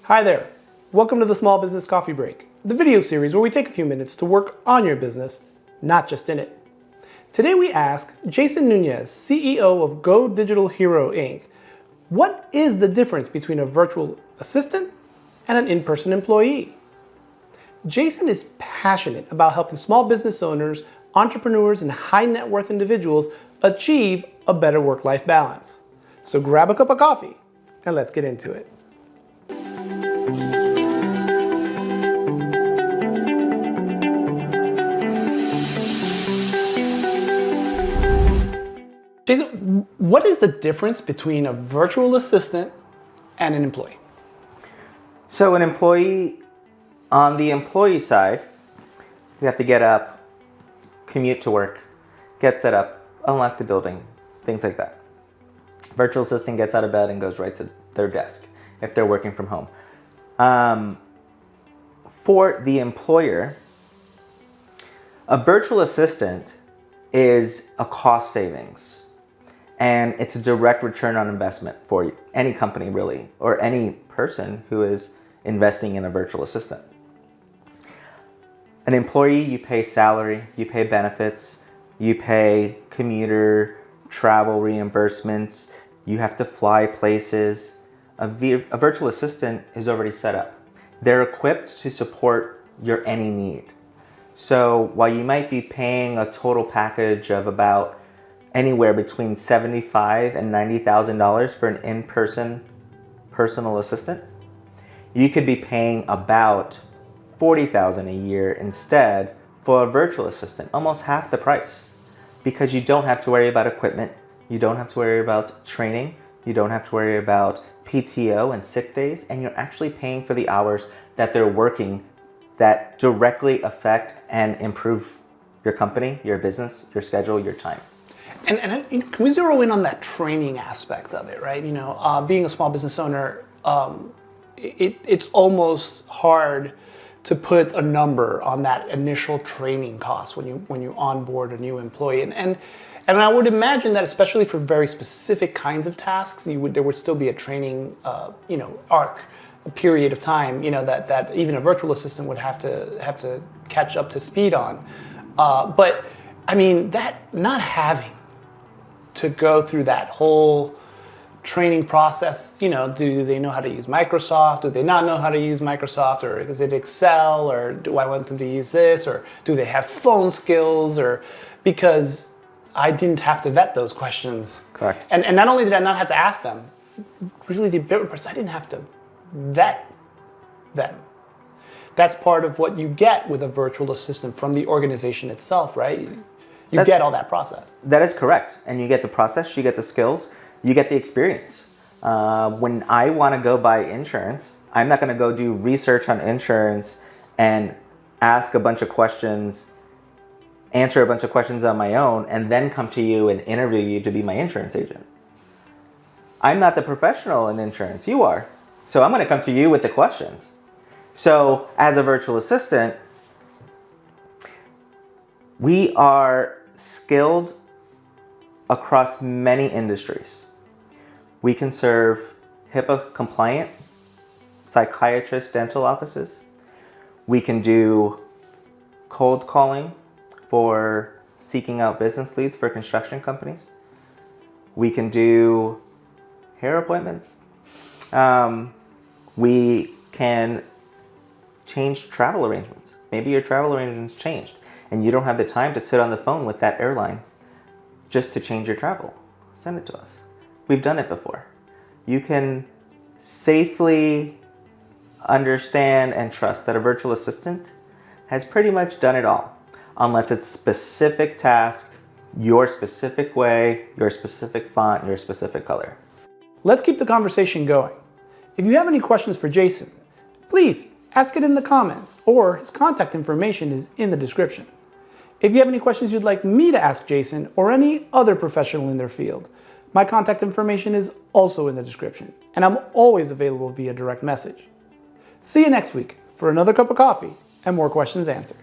Hi there. Welcome to the Small Business Coffee Break, the video series where we take a few minutes to work on your business, not just in it. Today we asked Jason Nuñez, CEO of Go Digital Hero Inc., what is the difference between a virtual assistant and an in-person employee? Jason is passionate about helping small business owners, entrepreneurs, and high net worth individuals achieve a better work-life balance. So grab a cup of coffee and let's get into it. Jason, what is the difference between a virtual assistant and an employee? So an employee, on the employee side, you have to get up, commute to work, get set up, unlock the building, things like that. Virtual assistant gets out of bed and goes right to their desk if they're working from home. For the employer, a virtual assistant is a cost savings. And it's a direct return on investment for any company really, or any person who is investing in a virtual assistant. An employee, you pay salary, you pay benefits, you pay commuter travel reimbursements, you have to fly places. A virtual assistant is already set up. They're equipped to support your any need. So while you might be paying a total package of about anywhere between $75,000 and $90,000 for an in-person personal assistant, you could be paying about $40,000 a year instead for a virtual assistant, almost half the price, because you don't have to worry about equipment, you don't have to worry about training, you don't have to worry about PTO and sick days, and you're actually paying for the hours that they're working that directly affect and improve your company, your business, your schedule, your time. And can we zero in on that training aspect of it, right? Being a small business owner, it's almost hard to put a number on that initial training cost when you onboard a new employee. And I would imagine that especially for very specific kinds of tasks, there would still be a training, arc, a period of time, that even a virtual assistant would have to catch up to speed on. But I mean, that not having to go through that whole training process, do they know how to use Microsoft? Do they not know how to use Microsoft? Or is it Excel? Or do I want them to use this? Or do they have phone skills? Or because I didn't have to vet those questions. Correct. And not only did I not have to ask them, really the important part is I didn't have to vet them. That's part of what you get with a virtual assistant from the organization itself, right? You get all that process. That is correct. And you get the process, you get the skills, you get the experience. When I want to go buy insurance, I'm not going to go do research on insurance and ask a bunch of questions, answer a bunch of questions on my own, and then come to you and interview you to be my insurance agent. I'm not the professional in insurance, you are. So I'm going to come to you with the questions. So as a virtual assistant, we are skilled across many industries. We can serve HIPAA compliant psychiatrist dental offices. We can do cold calling for seeking out business leads for construction companies. We can do hair appointments. We can change travel arrangements. Maybe your travel arrangements changed and you don't have the time to sit on the phone with that airline just to change your travel. Send it to us. We've done it before. You can safely understand and trust that a virtual assistant has pretty much done it all, unless it's specific task, your specific way, your specific font, your specific color. Let's keep the conversation going. If you have any questions for Jason, please ask it in the comments, or his contact information is in the description. If you have any questions you'd like me to ask Jason or any other professional in their field, my contact information is also in the description, and I'm always available via direct message. See you next week for another cup of coffee and more questions answered.